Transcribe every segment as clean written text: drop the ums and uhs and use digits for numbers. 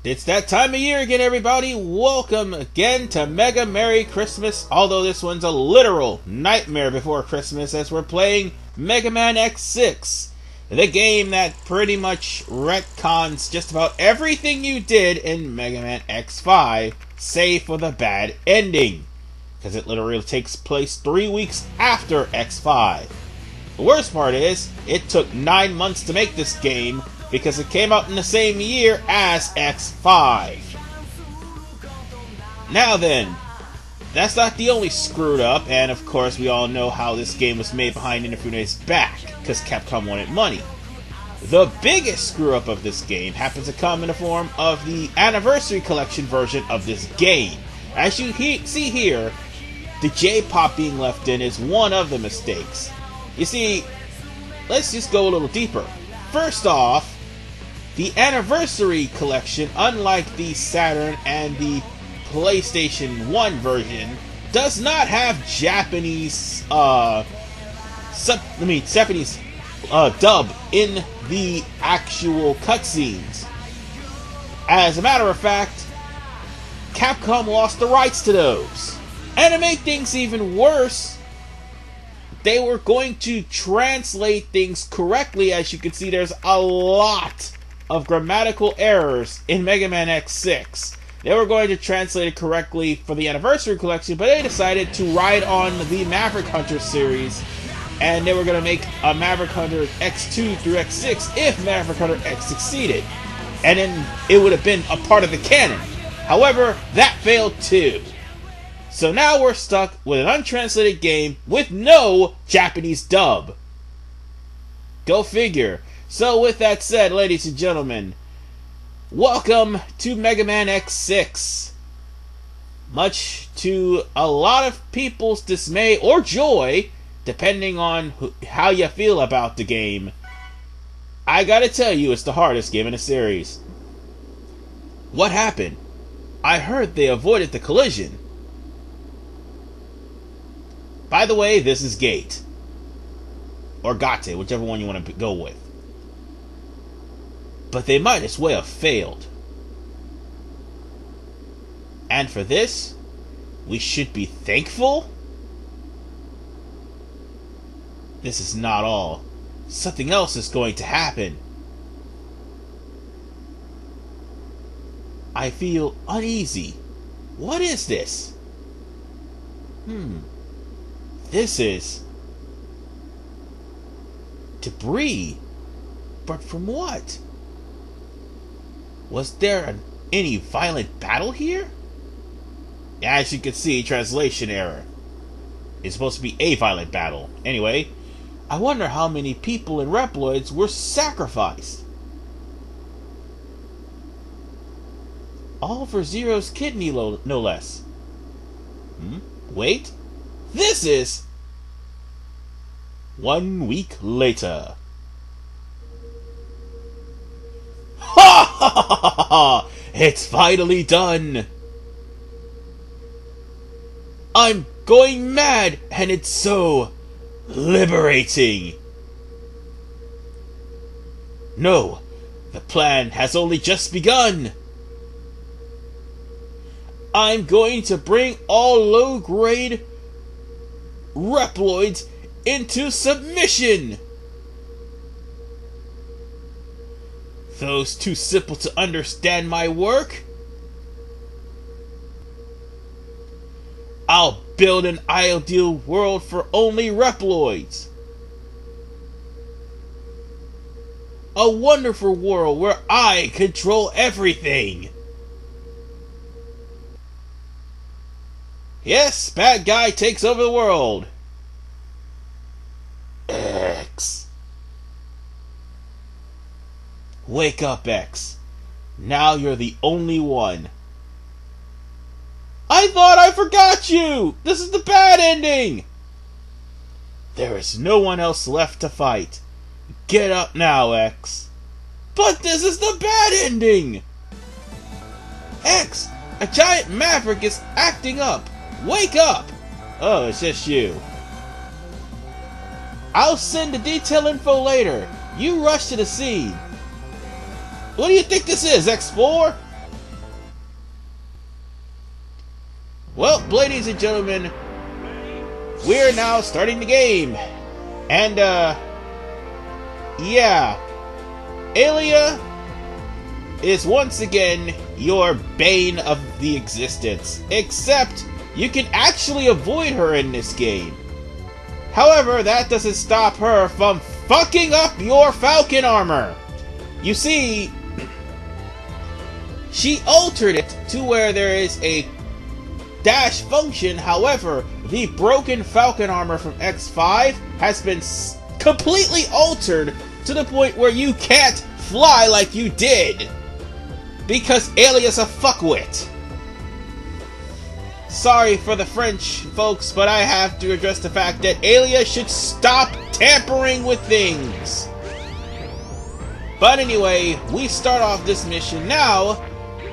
It's that time of year again, everybody. Welcome again to Mega Merry Christmas, although this one's a literal nightmare before Christmas as we're playing Mega Man X6, the game that pretty much retcons just about everything you did in Mega Man X5, save for the bad ending, because it literally takes place 3 weeks after X5. The worst part is, it took 9 months to make this game, because it came out in the same year as X5. Now then, that's not the only screwed up, and of course we all know how this game was made behind Inafune's back, because Capcom wanted money. The biggest screw up of this game happens to come in the form of the Anniversary Collection version of this game. As you see here, the J-pop being left in is one of the mistakes. You see, let's just go a little deeper. First off, the Anniversary Collection, unlike the Saturn and the PlayStation 1 version, does not have Japanese dub in the actual cutscenes. As a matter of fact, Capcom lost the rights to those. And to make things even worse, they were going to translate things correctly. As you can see, there's a lot of grammatical errors in Mega Man X6. They were going to translate it correctly for the Anniversary Collection, but they decided to ride on the Maverick Hunter series, and they were going to make a Maverick Hunter X2 through X6 if Maverick Hunter X succeeded. And then it would have been a part of the canon. However, that failed too. So now we're stuck with an untranslated game with no Japanese dub. Go figure. So with that said, ladies and gentlemen, welcome to Mega Man X6. Much to a lot of people's dismay or joy, depending on how you feel about the game, I gotta tell you, it's the hardest game in the series. What happened? I heard they avoided the collision. By the way, this is Gate. Or Gate, whichever one you want to go with. But they might as well have failed. And for this, we should be thankful? This is not all. Something else is going to happen. I feel uneasy. What is this? This is debris. But from what? Was there any violent battle here? As you can see, translation error. It's supposed to be a violent battle. Anyway, I wonder how many people and Reploids were sacrificed. All for Zero's kidney, no less. Wait. This is 1 week later. Ha ha ha ha ha! It's finally done! I'm going mad, and it's so liberating! No, the plan has only just begun! I'm going to bring all low-grade Reploids into submission! Those too simple to understand my work? I'll build an ideal world for only Reploids. A wonderful world where I control everything. Yes, bad guy takes over the world. X. Wake up, X. Now you're the only one. I thought I forgot you! This is the bad ending! There is no one else left to fight. Get up now, X. But this is the bad ending! X, a giant Maverick is acting up. Wake up! Oh, it's just you. I'll send the detail info later. You rush to the scene. What do you think this is, X4? Well, ladies and gentlemen, we're now starting the game. And, yeah. Alia is once again your bane of the existence. Except, you can actually avoid her in this game. However, that doesn't stop her from fucking up your Falcon armor. You see, she altered it to where there is a dash function. However, the broken Falcon armor from X5 has been completely altered to the point where you can't fly like you did. Because Alia's a fuckwit. Sorry for the French, folks, but I have to address the fact that Alia should stop tampering with things. But anyway, we start off this mission now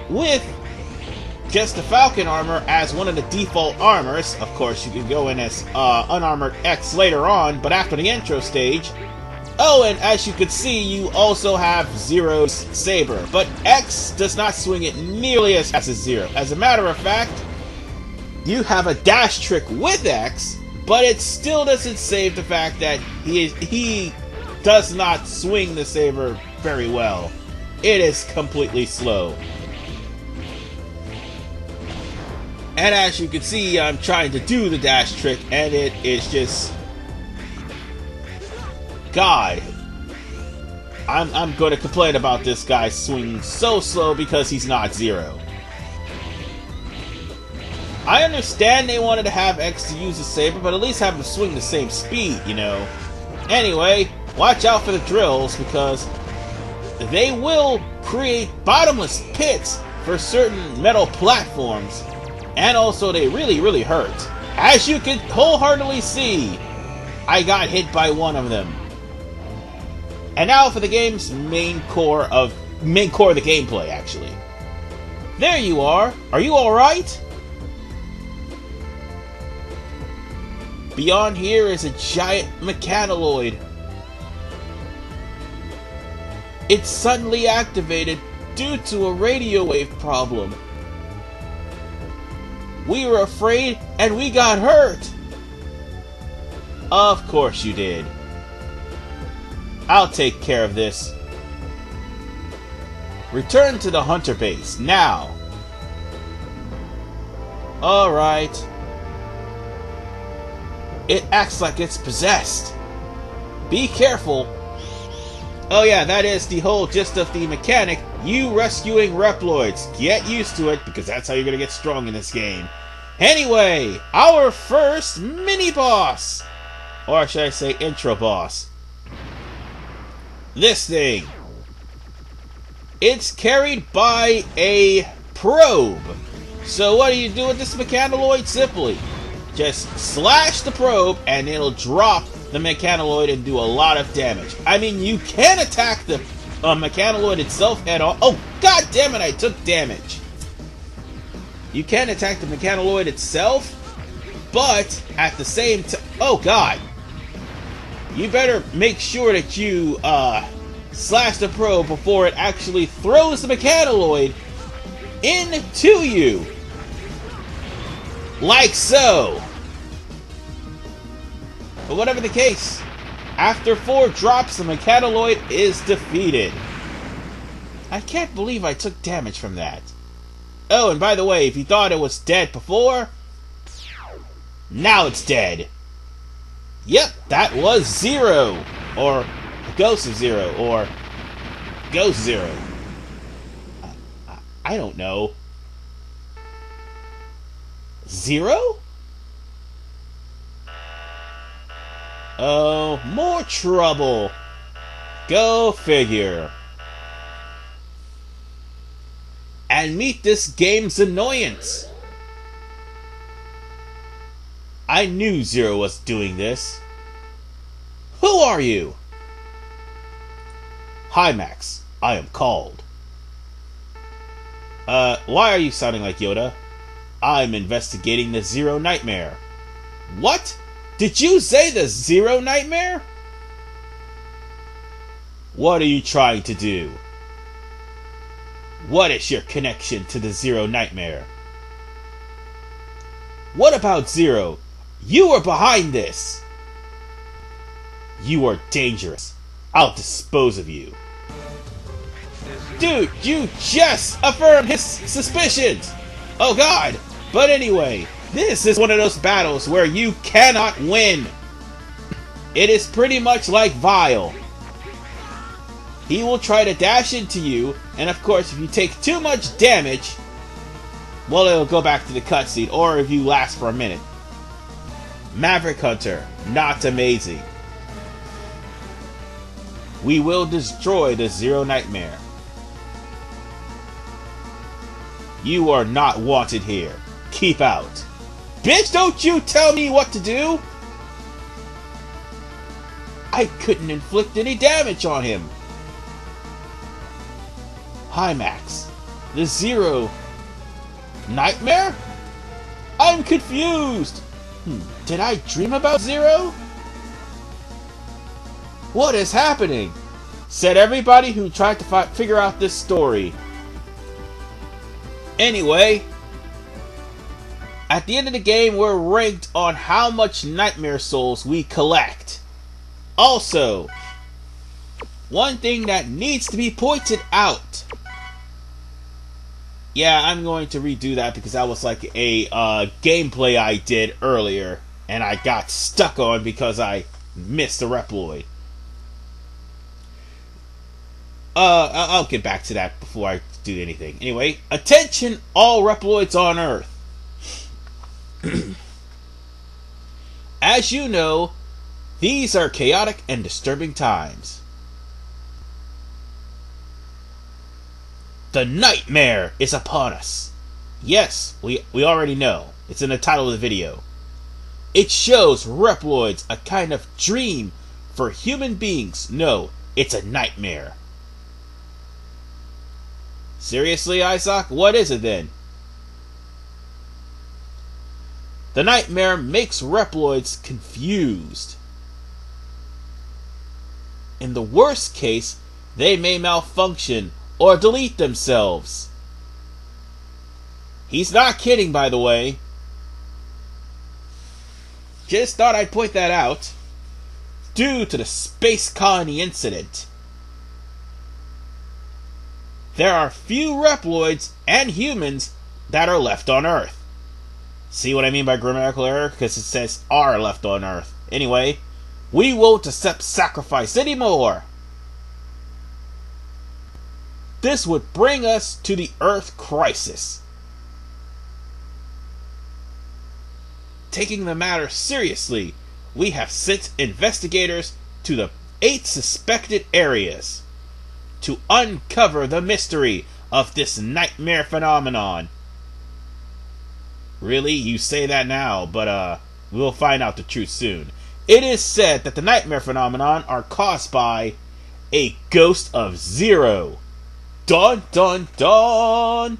with just the Falcon armor as one of the default armors. Of course, you can go in as unarmored X later on, but after the intro stage. Oh, and as you can see, you also have Zero's saber, but X does not swing it nearly as fast as Zero. As a matter of fact, you have a dash trick with X, but it still doesn't save the fact that he does not swing the saber very well. It is completely slow. And as you can see, I'm trying to do the dash trick, and it is just... God. I'm going to complain about this guy swinging so slow because he's not Zero. I understand they wanted to have X to use the saber, but at least have him swing the same speed, you know. Anyway, watch out for the drills, because they will create bottomless pits for certain metal platforms, and also they really, really hurt. As you can wholeheartedly see, I got hit by one of them. And now for the game's main core of the gameplay, actually. There you are. Are you alright? Beyond here is a giant mechanoloid. It's suddenly activated due to a radio wave problem. We were afraid and we got hurt. Of course you did. I'll take care of this. Return to the hunter base, now. Alright. It acts like it's possessed. Be careful. Oh yeah, that is the whole gist of the mechanic. You rescuing Reploids. Get used to it, because that's how you're gonna get strong in this game. Anyway, our first mini-boss. Or should I say intro boss. This thing. It's carried by a probe. So what do you do with this mechanoloid? Simply just slash the probe and it'll drop the mechanoloid and do a lot of damage. I mean, you can attack the mechanoloid itself head on. Oh, god damn it, I took damage. You can attack the mechanoloid itself, but at the same time... Oh god. You better make sure that you slash the probe before it actually throws the mechanoloid into you. Like so. But whatever the case, after 4 drops, the mechanoloid is defeated. I can't believe I took damage from that. Oh, and by the way, if you thought it was dead before, now it's dead. Yep, that was Zero, or Ghost of Zero, or Ghost Zero. I don't know. Zero? Oh, more trouble. Go figure. And meet this game's annoyance. I knew Zero was doing this. Who are you? Hi, Max. I am called. Why are you sounding like Yoda? I'm investigating the Zero Nightmare. What? Did you say the Zero Nightmare? What are you trying to do? What is your connection to the Zero Nightmare? What about Zero? You are behind this! You are dangerous. I'll dispose of you. Dude, you just affirmed his suspicions! Oh god! But anyway, this is one of those battles where you cannot win. It is pretty much like Vile. He will try to dash into you, and of course if you take too much damage, well, it'll go back to the cutscene, or if you last for a minute. Maverick Hunter, not amazing. We will destroy the Zero Nightmare. You are not wanted here. Keep out. Bitch, don't you tell me what to do! I couldn't inflict any damage on him. Hi, Max. The Zero Nightmare? I'm confused! Did I dream about Zero? What is happening? Said everybody who tried to figure out this story. Anyway, at the end of the game, we're ranked on how much Nightmare Souls we collect. Also, one thing that needs to be pointed out. Yeah, I'm going to redo that because that was like a gameplay I did earlier, and I got stuck on because I missed the Reploid. I'll get back to that before I do anything. Anyway, attention all Reploids on Earth. As you know, these are chaotic and disturbing times. The Nightmare is upon us. Yes, we already know. It's in the title of the video. It shows Reploids a kind of dream for human beings. No, it's a nightmare. Seriously, Isoc? What is it then? The Nightmare makes Reploids confused. In the worst case, they may malfunction or delete themselves. He's not kidding, by the way. Just thought I'd point that out. Due to the space colony incident, there are few Reploids and humans that are left on Earth. See what I mean by grammatical error? Because it says are left on Earth. Anyway, we won't accept sacrifice anymore. This would bring us to the Earth crisis. Taking the matter seriously, we have sent investigators to the 8 suspected areas to uncover the mystery of this nightmare phenomenon. Really? You say that now, but we'll find out the truth soon. It is said that the nightmare phenomenon are caused by a ghost of Zero. Dun dun dun!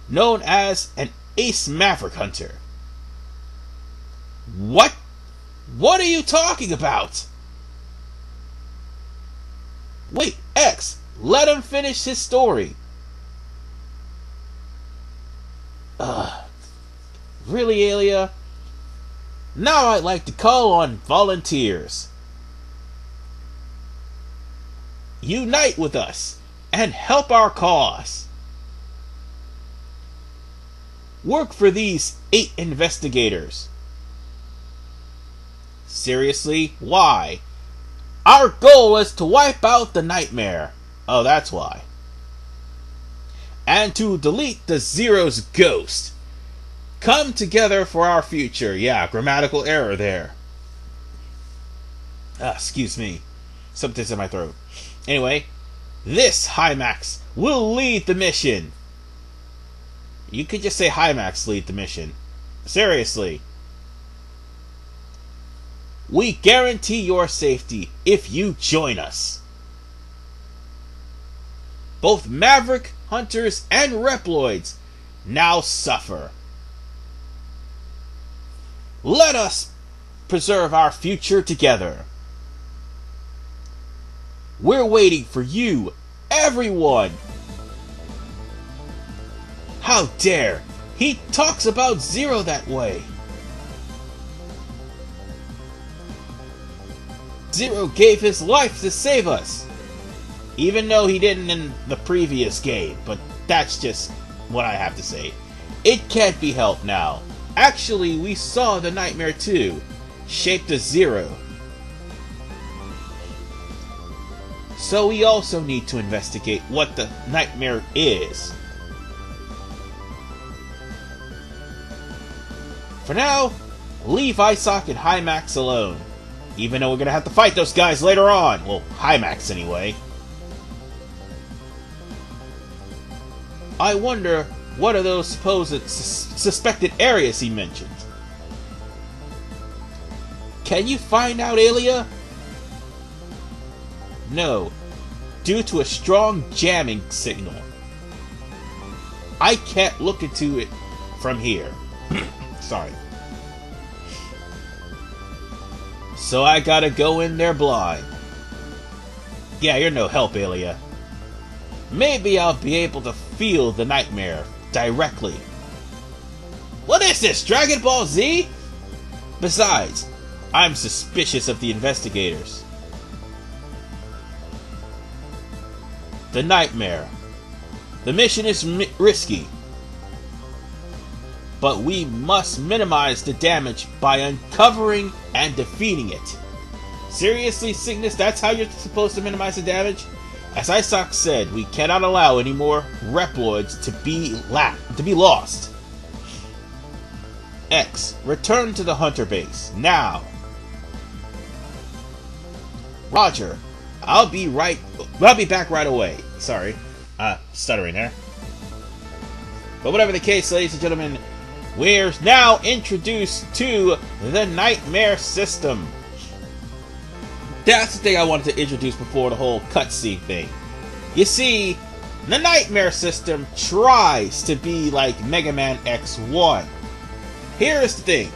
Known as an ace Maverick Hunter. What? What are you talking about? Wait, X, let him finish his story. Really, Alia? Now I'd like to call on volunteers. Unite with us and help our cause. Work for these 8 investigators. Seriously? Why? Our goal is to wipe out the nightmare. Oh, that's why. And to delete the Zero's ghost. Come together for our future. Yeah, grammatical error there. Excuse me. Something's in my throat. Anyway, this Hymax will lead the mission. You could just say Hymax lead the mission. Seriously. We guarantee your safety if you join us. Both Maverick Hunters and Reploids now suffer. Let us preserve our future together. We're waiting for you, everyone. How dare! He talks about Zero that way! Zero gave his life to save us! Even though he didn't in the previous game, but that's just what I have to say. It can't be helped now. Actually, we saw the Nightmare too, shaped as Zero. So we also need to investigate what the Nightmare is. For now, leave Isoc and Hymax alone. Even though we're gonna have to fight those guys later on. Well, Hymax anyway. I wonder, what are those supposed suspected areas he mentioned? Can you find out, Alia? No, due to a strong jamming signal. I can't look into it from here. Sorry. So I gotta go in there blind. Yeah, you're no help, Alia. Maybe I'll be able to feel the Nightmare directly. What is this, Dragon Ball Z? Besides, I'm suspicious of the investigators. The Nightmare. The mission is risky, but we must minimize the damage by uncovering and defeating it. Seriously, Cygnus, that's how you're supposed to minimize the damage? As Isoc said, we cannot allow any more Reploids to be lost. X, return to the Hunter base, now. Roger. I'll be back right away. Sorry. Stuttering there. But whatever the case, ladies and gentlemen, we're now introduced to the Nightmare system. That's the thing I wanted to introduce before the whole cutscene thing. You see, the Nightmare system tries to be like Mega Man X1. Here's the thing.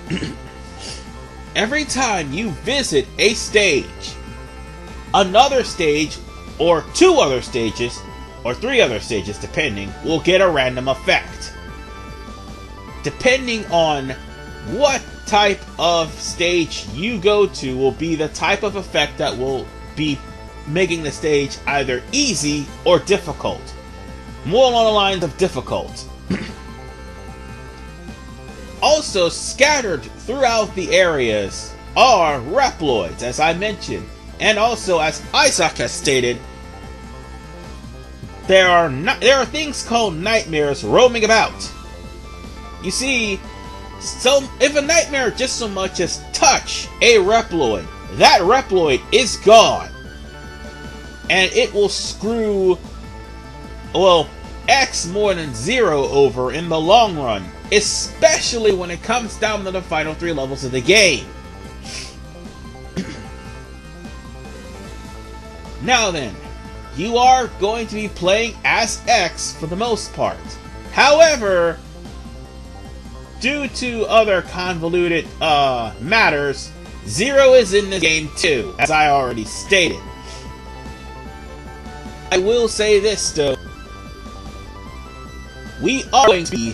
Every time you visit a stage, another stage, or two other stages, or three other stages depending, will get a random effect. Depending on what type of stage you go to will be the type of effect that will be making the stage either easy or difficult. More along the lines of difficult. Also scattered throughout the areas are Reploids, as I mentioned. And also, as Isoc has stated, there are things called nightmares roaming about. You see, so if a nightmare just so much as touch a Reploid, that Reploid is gone. And it will screw, well, X more than Zero over in the long run, especially when it comes down to the final three levels of the game. Now then, you are going to be playing as X for the most part. However, due to other convoluted matters, Zero is in this game too, as I already stated. I will say this though, we are going to be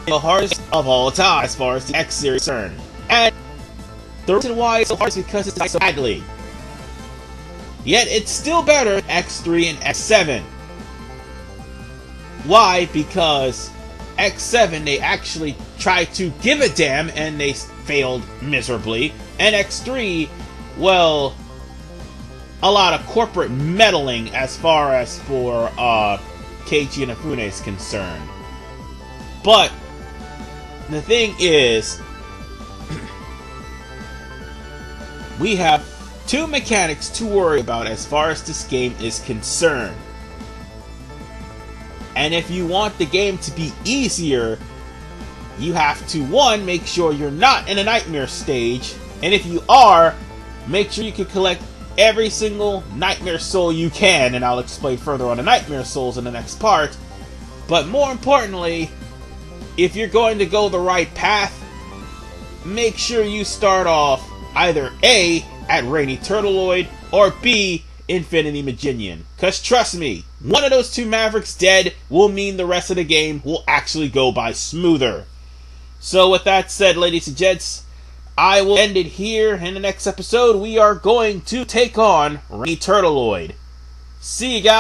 the hardest of all time as far as the X series is concerned. And the reason why it's so hard is because it's so badly. Yet it's still better than X3 and X7. Why? Because X7 they actually tried to give a damn and they failed miserably. And X3, well, a lot of corporate meddling as far as for Keiichi Inafune is concerned. But the thing is, we have two mechanics to worry about as far as this game is concerned. And if you want the game to be easier, you have to, one, make sure you're not in a nightmare stage, and if you are, make sure you can collect every single nightmare soul you can, and I'll explain further on the nightmare souls in the next part. But more importantly, if you're going to go the right path, make sure you start off either A, at Rainy Turtleoid, or B, Infinity Maginian. Because trust me, one of those two Mavericks dead will mean the rest of the game will actually go by smoother. So with that said, ladies and gents, I will end it here. In the next episode, we are going to take on Turtleoid. See you guys.